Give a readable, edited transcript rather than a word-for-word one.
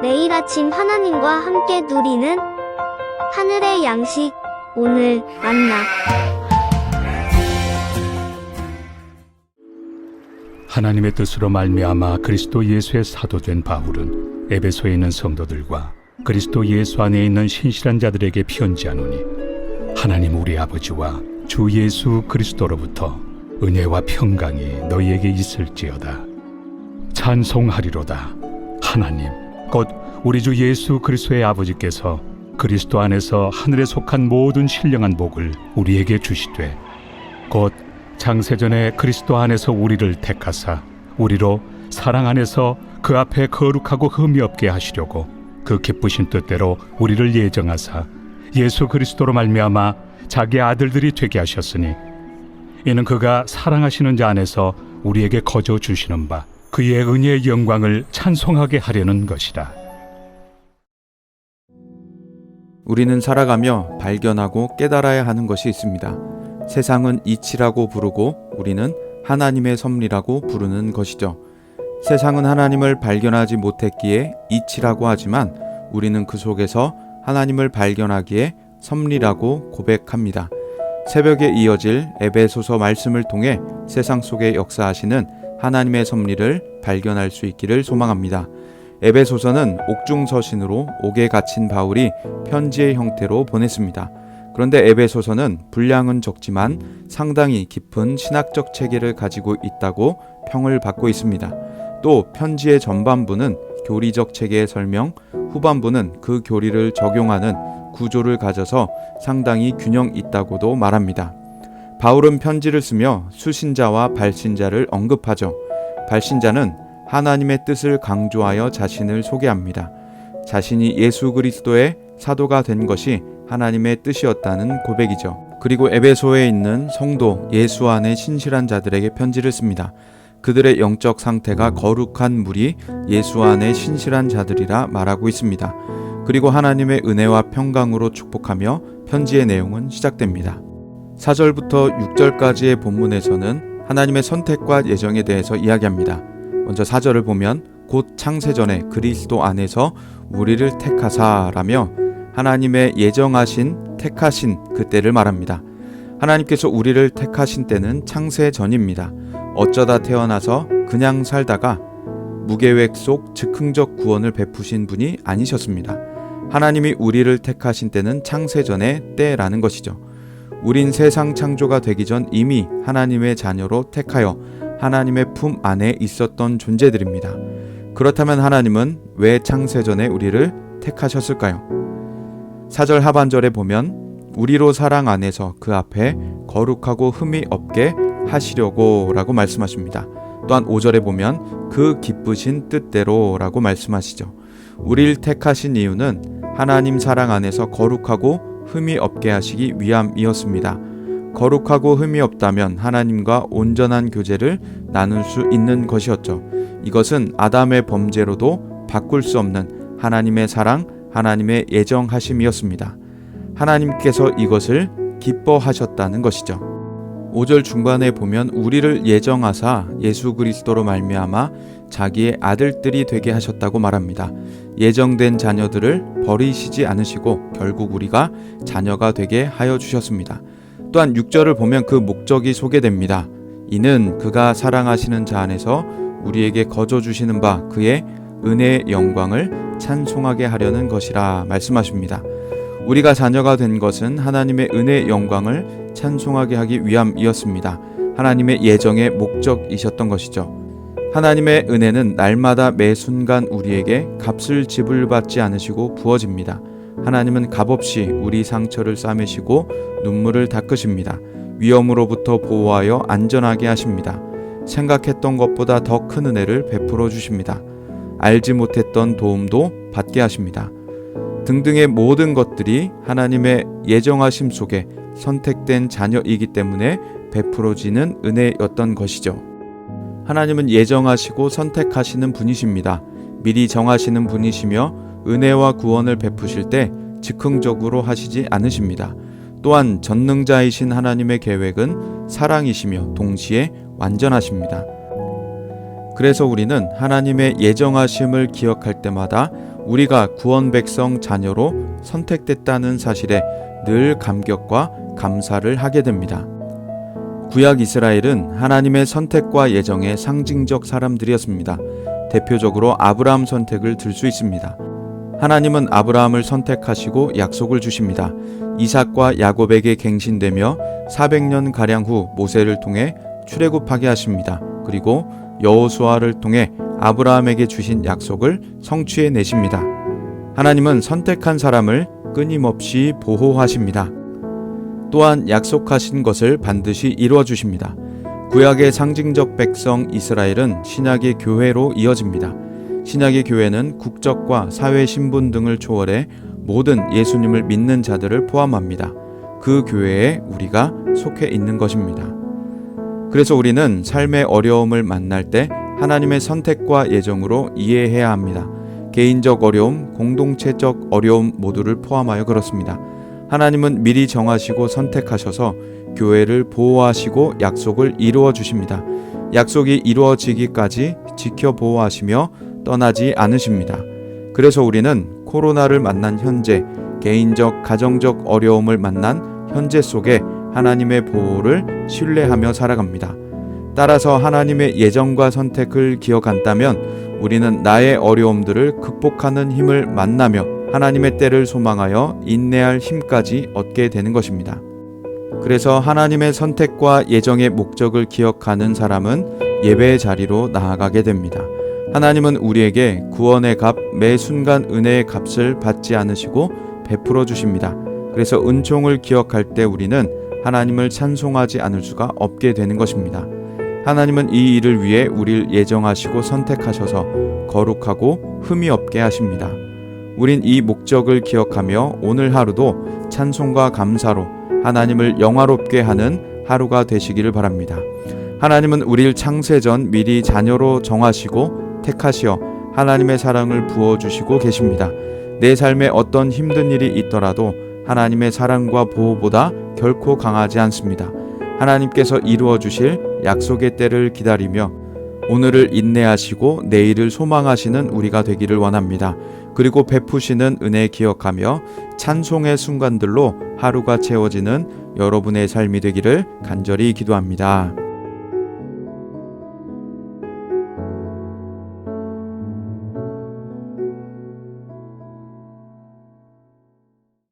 매일 아침 하나님과 함께 누리는 하늘의 양식, 오늘 만나. 하나님의 뜻으로 말미암아 그리스도 예수의 사도된 바울은 에베소에 있는 성도들과 그리스도 예수 안에 있는 신실한 자들에게 편지하노니, 하나님 우리 아버지와 주 예수 그리스도로부터 은혜와 평강이 너희에게 있을지어다. 찬송하리로다. 하나님 곧 우리 주 예수 그리스도의 아버지께서 그리스도 안에서 하늘에 속한 모든 신령한 복을 우리에게 주시되, 곧 창세전에 그리스도 안에서 우리를 택하사 우리로 사랑 안에서 그 앞에 거룩하고 흠이 없게 하시려고 그 기쁘신 뜻대로 우리를 예정하사 예수 그리스도로 말미암아 자기 아들들이 되게 하셨으니, 이는 그가 사랑하시는 자 안에서 우리에게 거저 주시는 바 그의 은혜의 영광을 찬송하게 하려는 것이라. 우리는 살아가며 발견하고 깨달아야 하는 것이 있습니다. 세상은 이치라고 부르고 우리는 하나님의 섭리라고 부르는 것이죠. 세상은 하나님을 발견하지 못했기에 이치라고 하지만 우리는 그 속에서 하나님을 발견하기에 섭리라고 고백합니다. 새벽에 이어질 에베소서 말씀을 통해 세상 속에 역사하시는 하나님의 섭리를 발견할 수 있기를 소망합니다. 에베소서는 옥중서신으로 옥에 갇힌 바울이 편지의 형태로 보냈습니다. 그런데 에베소서는 분량은 적지만 상당히 깊은 신학적 체계를 가지고 있다고 평을 받고 있습니다. 또 편지의 전반부는 교리적 체계의 설명, 후반부는 그 교리를 적용하는 구조를 가져서 상당히 균형 있다고도 말합니다. 바울은 편지를 쓰며 수신자와 발신자를 언급하죠. 발신자는 하나님의 뜻을 강조하여 자신을 소개합니다. 자신이 예수 그리스도의 사도가 된 것이 하나님의 뜻이었다는 고백이죠. 그리고 에베소에 있는 성도 예수 안에 신실한 자들에게 편지를 씁니다. 그들의 영적 상태가 거룩한 무리 예수 안에 신실한 자들이라 말하고 있습니다. 그리고 하나님의 은혜와 평강으로 축복하며 편지의 내용은 시작됩니다. 4절부터 6절까지의 본문에서는 하나님의 선택과 예정에 대해서 이야기합니다. 먼저 4절을 보면 곧 창세전에 그리스도 안에서 우리를 택하사라며 하나님의 예정하신 택하신 그때를 말합니다. 하나님께서 우리를 택하신 때는 창세전입니다. 어쩌다 태어나서 그냥 살다가 무계획 속 즉흥적 구원을 베푸신 분이 아니셨습니다. 하나님이 우리를 택하신 때는 창세전의 때라는 것이죠. 우린 세상 창조가 되기 전 이미 하나님의 자녀로 택하여 하나님의 품 안에 있었던 존재들입니다. 그렇다면 하나님은 왜 창세전에 우리를 택하셨을까요? 4절 하반절에 보면 우리로 사랑 안에서 그 앞에 거룩하고 흠이 없게 하시려고 라고 말씀하십니다. 또한 5절에 보면 그 기쁘신 뜻대로 라고 말씀하시죠. 우리를 택하신 이유는 하나님 사랑 안에서 거룩하고 흠이 없게 하시기 위함이었습니다. 거룩하고 흠이 없다면 하나님과 온전한 교제를 나눌 수 있는 것이었죠. 이것은 아담의 범죄로도 바꿀 수 없는 하나님의 사랑, 하나님의 예정하심이었습니다. 하나님께서 이것을 기뻐하셨다는 것이죠. 5절 중반에 보면 우리를 예정하사 예수 그리스도로 말미암아 자기의 아들들이 되게 하셨다고 말합니다. 예정된 자녀들을 버리시지 않으시고 결국 우리가 자녀가 되게 하여 주셨습니다. 또한 6절을 보면 그 목적이 소개됩니다. 이는 그가 사랑하시는 자 안에서 우리에게 거저 주시는 바 그의 은혜의 영광을 찬송하게 하려는 것이라 말씀하십니다. 우리가 자녀가 된 것은 하나님의 은혜의 영광을 찬송하게 하기 위함이었습니다. 하나님의 예정의 목적이셨던 것이죠. 하나님의 은혜는 날마다 매 순간 우리에게 값을 지불받지 않으시고 부어집니다. 하나님은 값없이 우리 상처를 싸매시고 눈물을 닦으십니다. 위험으로부터 보호하여 안전하게 하십니다. 생각했던 것보다 더 큰 은혜를 베풀어 주십니다. 알지 못했던 도움도 받게 하십니다. 등등의 모든 것들이 하나님의 예정하심 속에 선택된 자녀이기 때문에 베풀어지는 은혜였던 것이죠. 하나님은 예정하시고 선택하시는 분이십니다. 미리 정하시는 분이시며 은혜와 구원을 베푸실 때 즉흥적으로 하시지 않으십니다. 또한 전능자이신 하나님의 계획은 사랑이시며 동시에 완전하십니다. 그래서 우리는 하나님의 예정하심을 기억할 때마다 우리가 구원 백성 자녀로 선택됐다는 사실에 늘 감격과 감사를 하게 됩니다. 구약 이스라엘은 하나님의 선택과 예정의 상징적 사람들이었습니다. 대표적으로 아브라함 선택을 들 수 있습니다. 하나님은 아브라함을 선택하시고 약속을 주십니다. 이삭과 야곱에게 갱신되며 400년가량 후 모세를 통해 출애굽하게 하십니다. 그리고 여호수아를 통해 아브라함에게 주신 약속을 성취해 내십니다. 하나님은 선택한 사람을 끊임없이 보호하십니다. 또한 약속하신 것을 반드시 이루어 주십니다. 구약의 상징적 백성 이스라엘은 신약의 교회로 이어집니다. 신약의 교회는 국적과 사회 신분 등을 초월해 모든 예수님을 믿는 자들을 포함합니다. 그 교회에 우리가 속해 있는 것입니다. 그래서 우리는 삶의 어려움을 만날 때 하나님의 선택과 예정으로 이해해야 합니다. 개인적 어려움, 공동체적 어려움 모두를 포함하여 그렇습니다. 하나님은 미리 정하시고 선택하셔서 교회를 보호하시고 약속을 이루어 주십니다. 약속이 이루어지기까지 지켜 보호하시며 떠나지 않으십니다. 그래서 우리는 코로나를 만난 현재, 개인적, 가정적 어려움을 만난 현재 속에 하나님의 보호를 신뢰하며 살아갑니다. 따라서 하나님의 예정과 선택을 기억한다면 우리는 나의 어려움들을 극복하는 힘을 만나며 하나님의 때를 소망하여 인내할 힘까지 얻게 되는 것입니다. 그래서 하나님의 선택과 예정의 목적을 기억하는 사람은 예배의 자리로 나아가게 됩니다. 하나님은 우리에게 구원의 값, 매 순간 은혜의 값을 받지 않으시고 베풀어 주십니다. 그래서 은총을 기억할 때 우리는 하나님을 찬송하지 않을 수가 없게 되는 것입니다. 하나님은 이 일을 위해 우리를 예정하시고 선택하셔서 거룩하고 흠이 없게 하십니다. 우린 이 목적을 기억하며 오늘 하루도 찬송과 감사로 하나님을 영화롭게 하는 하루가 되시기를 바랍니다. 하나님은 우리를 창세전 미리 자녀로 정하시고 택하시어 하나님의 사랑을 부어주시고 계십니다. 내 삶에 어떤 힘든 일이 있더라도 하나님의 사랑과 보호보다 결코 강하지 않습니다. 하나님께서 이루어 주실 약속의 때를 기다리며 오늘을 인내하시고 내일을 소망하시는 우리가 되기를 원합니다. 그리고 베푸시는 은혜 기억하며 찬송의 순간들로 하루가 채워지는 여러분의 삶이 되기를 간절히 기도합니다.